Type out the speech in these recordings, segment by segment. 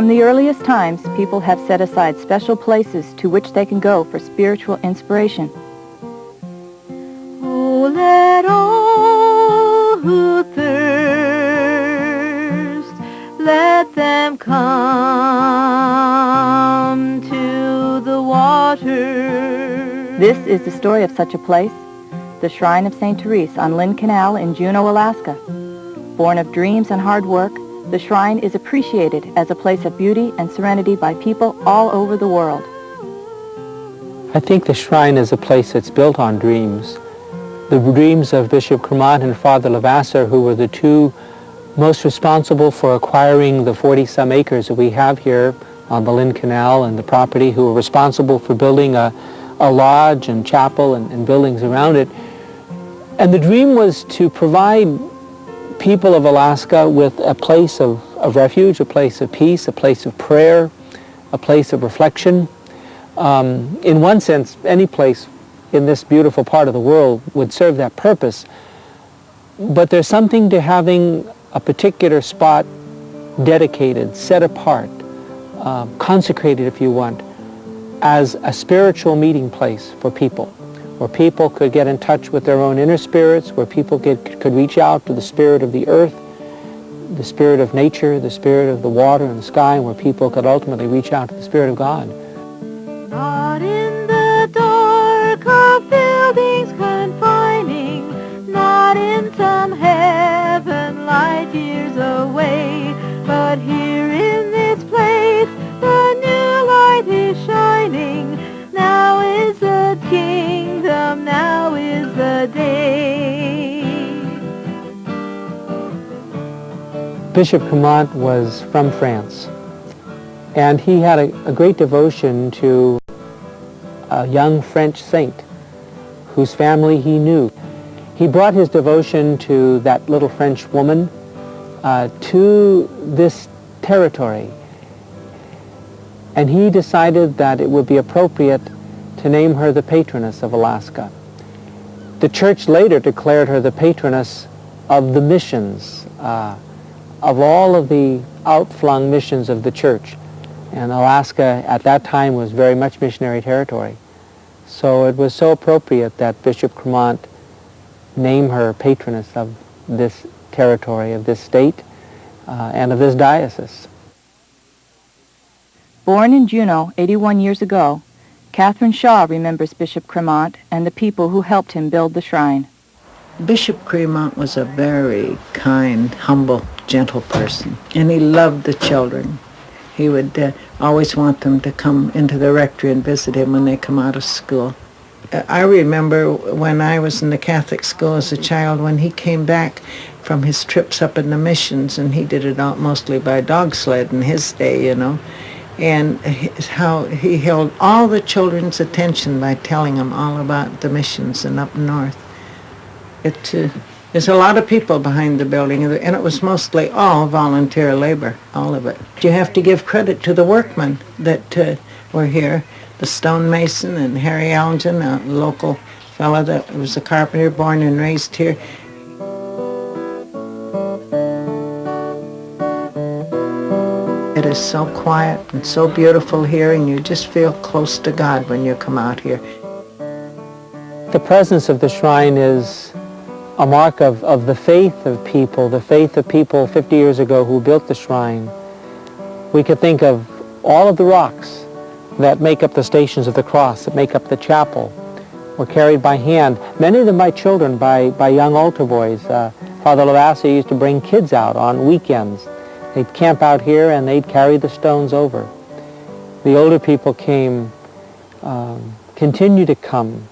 From the earliest times, people have set aside special places to which they can go for spiritual inspiration. Oh, let all who thirst, let them come to the water. This is the story of such a place, the Shrine of St. Therese on Lynn Canal in Juneau, Alaska. Born of dreams and hard work, the shrine is appreciated as a place of beauty and serenity by people all over the world. I think the shrine is a place that's built on dreams. The dreams of Bishop Cremant and Father Levasseur, who were the two most responsible for acquiring the 40-some acres that we have here on the Lynn Canal and the property, who were responsible for building a lodge and chapel and buildings around it. And the dream was to provide people of Alaska with a place of refuge, a place of peace, a place of prayer, a place of reflection. In one sense, any place in this beautiful part of the world would serve that purpose. But there's something to having a particular spot dedicated, set apart, consecrated, if you want, as a spiritual meeting place for people, where people could get in touch with their own inner spirits, where people could reach out to the spirit of the earth, the spirit of nature, the spirit of the water and the sky, and where people could ultimately reach out to the Spirit of God. Not in the dark of buildings confining, not in some heaven light years away, but here in this place the new light is shining. Now is the kingdom, now is the day. Bishop Cremant was from France, and he had a great devotion to a young French saint whose family he knew. He brought his devotion to that little French woman to this territory, and he decided that it would be appropriate to name her the patroness of Alaska. The church later declared her the patroness of the missions, of all of the outflung missions of the church. And Alaska at that time was very much missionary territory. So it was so appropriate that Bishop Cremant name her patroness of this territory, of this state, and of this diocese. Born in Juneau 81 years ago, Catherine Shaw remembers Bishop Cremant and the people who helped him build the shrine. Bishop Cremant was a very kind, humble, gentle person, and he loved the children. He would always want them to come into the rectory and visit him when they come out of school. I remember when I was in the Catholic school as a child, when he came back from his trips up in the missions, and he did it out mostly by dog sled in his day, you know, and how he held all the children's attention by telling them all about the missions and up north. There's a lot of people behind the building, and it was mostly all volunteer labor, all of it. You have to give credit to the workmen that were here, the stonemason and Harry Elgin, a local fellow that was a carpenter born and raised here. It is so quiet and so beautiful here, and you just feel close to God when you come out here. The presence of the shrine is a mark of the faith of people 50 years ago who built the shrine. We could think of all of the rocks that make up the Stations of the Cross, that make up the chapel, were carried by hand, many of them by children, by young altar boys. Father Levasseur used to bring kids out on weekends. They'd camp out here and they'd carry the stones over. The older people came, continue to come.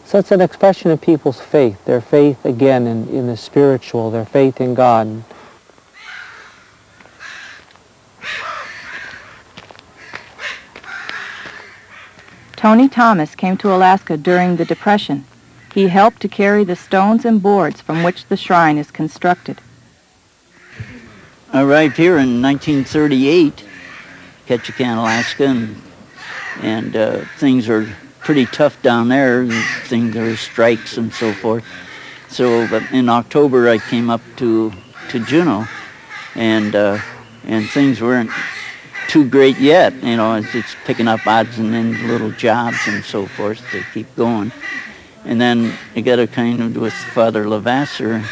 So it's an expression of people's faith, their faith again in the spiritual, their faith in God. Tony Thomas came to Alaska during the Depression. He helped to carry the stones and boards from which the shrine is constructed. I arrived here in 1938, Ketchikan, Alaska, and things are pretty tough down there. There are strikes and so forth. So in October I came up to Juneau, and things weren't too great yet. You know, it's picking up odds and ends, little jobs and so forth to keep going. And then I got acquainted with Father Levasseur,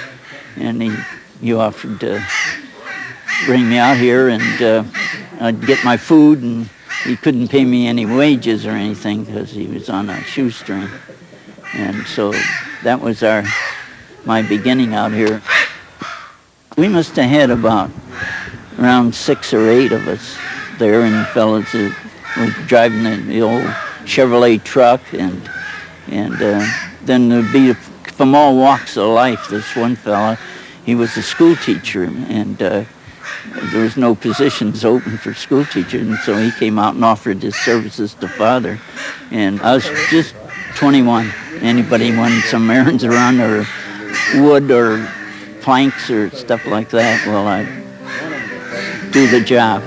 and he offered to bring me out here, and I'd get my food, and he couldn't pay me any wages or anything because he was on a shoestring. And so that was my beginning out here. We must have had about around 6 or 8 of us there, and fellas that were driving the old Chevrolet truck, and then there'd be from all walks of life. This one fella, he was a school teacher, and there was no positions open for school teachers, and so he came out and offered his services to Father. And I was just 21. Anybody wanted some errands around, or wood or planks or stuff like that, well, I'd do the job.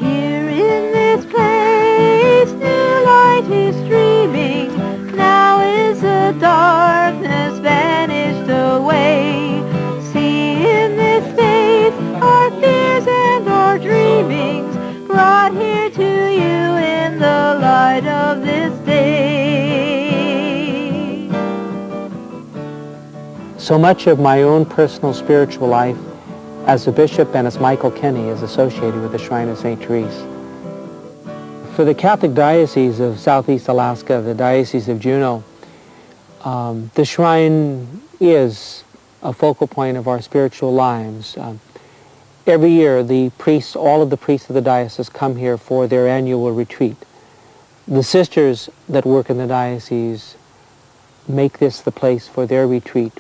Here in this place, new light is streaming. Now is the darkness vanished away. See in this space our fears and our dreamings, brought here to you in the light of this day. So much of my own personal spiritual life as a bishop and as Michael Kenny is associated with the Shrine of St. Therese. For the Catholic Diocese of Southeast Alaska, the Diocese of Juneau, the shrine is a focal point of our spiritual lives. Every year, the priests, all of the priests of the diocese come here for their annual retreat. The sisters that work in the diocese make this the place for their retreat.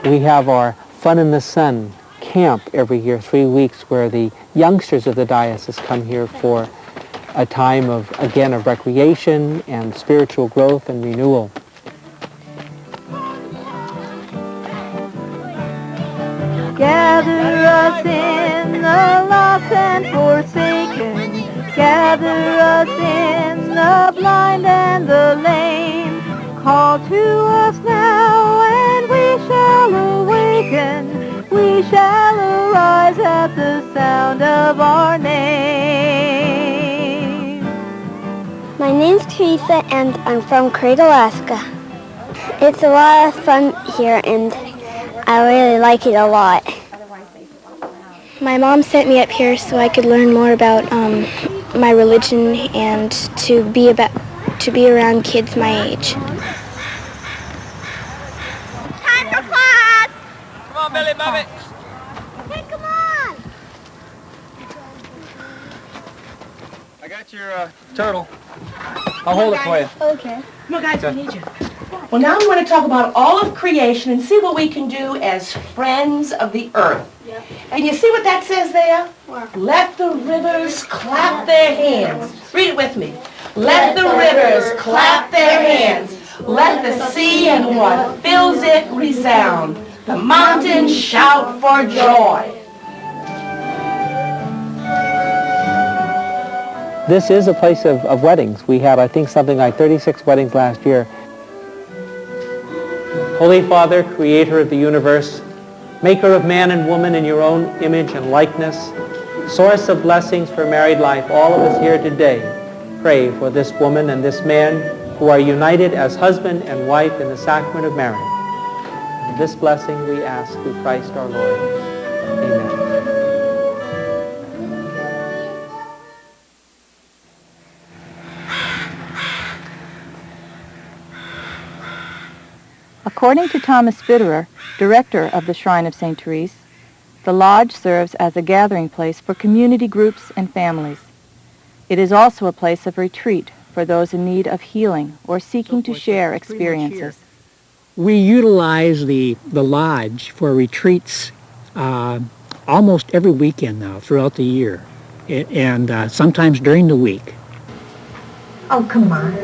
We have our Fun in the Sun camp every year, 3 weeks, where the youngsters of the diocese come here for a time of, again, of recreation and spiritual growth and renewal. Gather us in the lost and forsaken. Gather us in the blind and the lame. Call to us now and we shall awaken. We shall arise at the sound of our name. My name's Teresa and I'm from Crete, Alaska. It's a lot of fun here and I really like it a lot. My mom sent me up here so I could learn more about my religion and to be around kids my age. Time for class! Come on, Billy Bobby. Hey, come on! I got your turtle. I'll hold it for you. Okay. Come on, guys, we need you. Well, now we want to talk about all of creation and see what we can do as friends of the earth. Yep. And you see what that says there? What? Let the rivers clap their hands. Read it with me. Let the rivers clap their hands. Let the sea and what fills it resound. The mountains shout for joy. This is a place of weddings. We had, I think, something like 36 weddings last year. Holy Father, creator of the universe, maker of man and woman in your own image and likeness, source of blessings for married life, all of us here today pray for this woman and this man who are united as husband and wife in the sacrament of marriage. And this blessing we ask through Christ our Lord. Amen. According to Thomas Fitterer, director of the Shrine of St. Therese, the lodge serves as a gathering place for community groups and families. It is also a place of retreat for those in need of healing or seeking to share experiences. We utilize the lodge for retreats almost every weekend now throughout the year, and sometimes during the week. Oh, come on.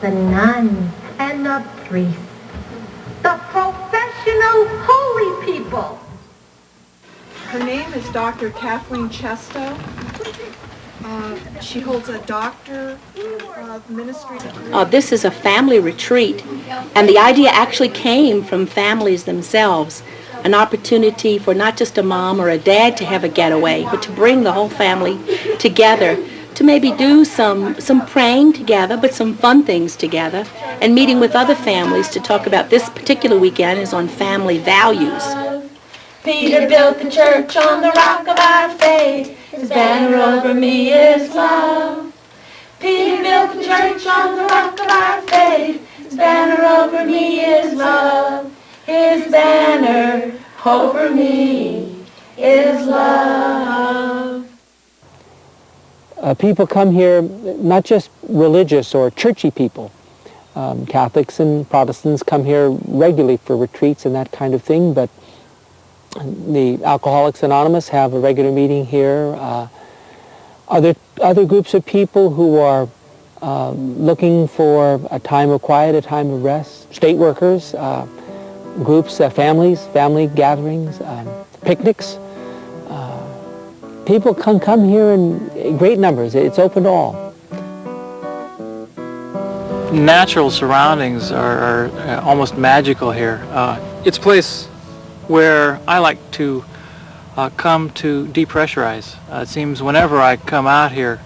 The nuns and the priests. The professional holy people. Her name is Dr. Kathleen Chesto. She holds a Doctor of Ministry degree. This is a family retreat, and the idea actually came from families themselves. an opportunity for not just a mom or a dad to have a getaway, but to bring the whole family together to maybe do some praying together, but some fun things together, and meeting with other families to talk about this particular weekend is on family values. Peter built the church on the rock of our faith. His banner over me is love. Peter built the church on the rock of our faith. His banner over me is love. His banner over me is love. People come here, not just religious or churchy people. Catholics and Protestants come here regularly for retreats and that kind of thing, but the Alcoholics Anonymous have a regular meeting here. Other groups of people who are looking for a time of quiet, a time of rest, state workers, groups, families, family gatherings, picnics. People can come here in great numbers. It's open to all. Natural surroundings are almost magical here. It's a place where I like to come to depressurize. It seems whenever I come out here,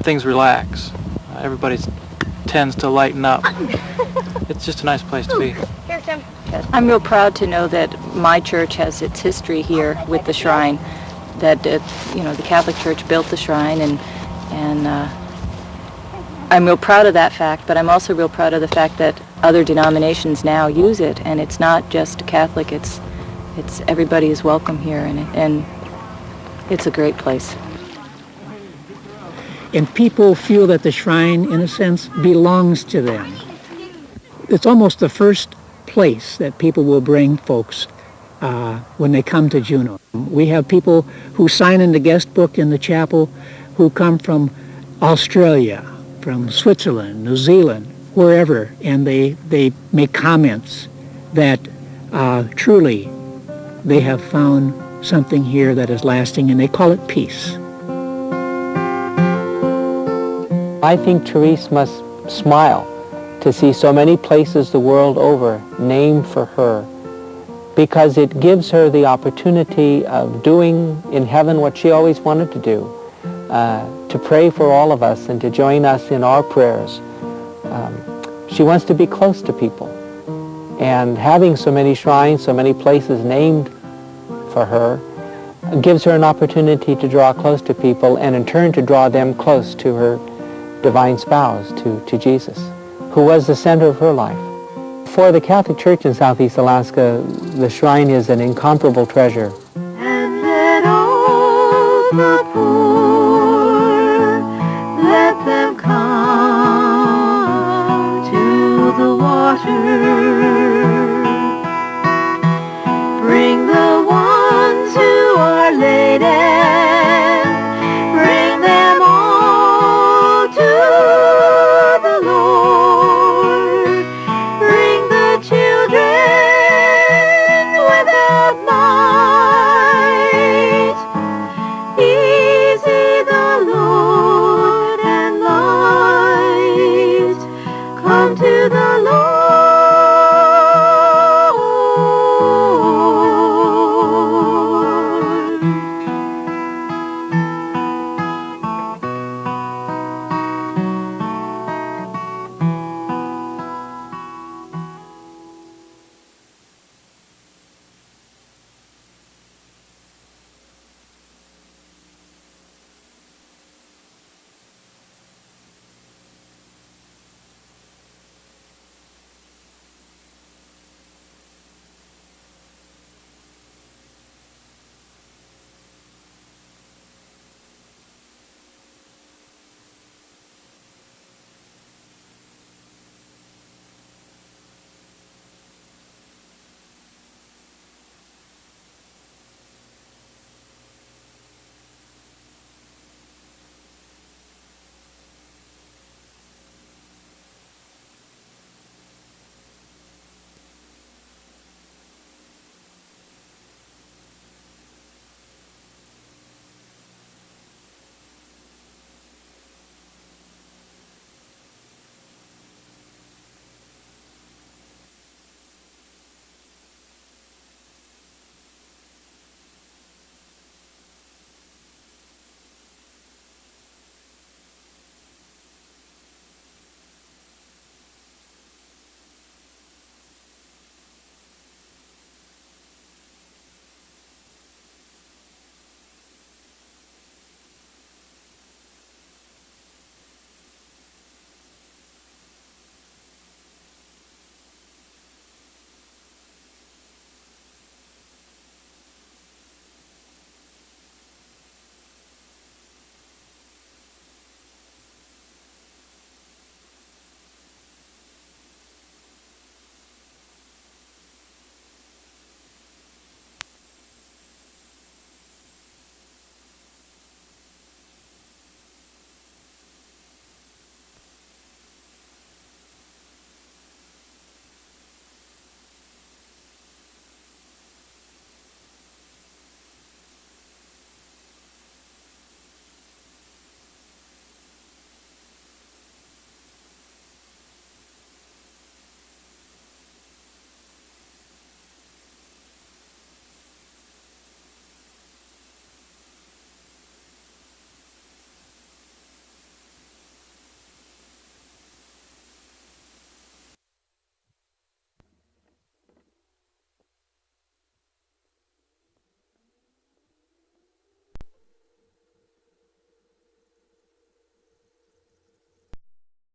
things relax. Everybody tends to lighten up. It's just a nice place to be. Here's some. I'm real proud to know that my church has its history here with the shrine. That the Catholic Church built the shrine, and I'm real proud of that fact. But I'm also real proud of the fact that other denominations now use it, and it's not just Catholic. It's everybody is welcome here, and it's a great place. And people feel that the shrine, in a sense, belongs to them. It's almost the first place that people will bring folks when they come to Juneau. We have people who sign in the guest book in the chapel who come from Australia, from Switzerland, New Zealand, wherever, and they make comments that truly they have found something here that is lasting, and they call it peace. I think Therese must smile to see so many places the world over named for her, because it gives her the opportunity of doing in heaven what she always wanted to do, to pray for all of us and to join us in our prayers. She wants to be close to people, and having so many shrines, so many places named for her, gives her an opportunity to draw close to people, and in turn to draw them close to her divine spouse, to Jesus, who was the center of her life. For the Catholic Church in Southeast Alaska, the shrine is an incomparable treasure. And let all the poor, let them come to the water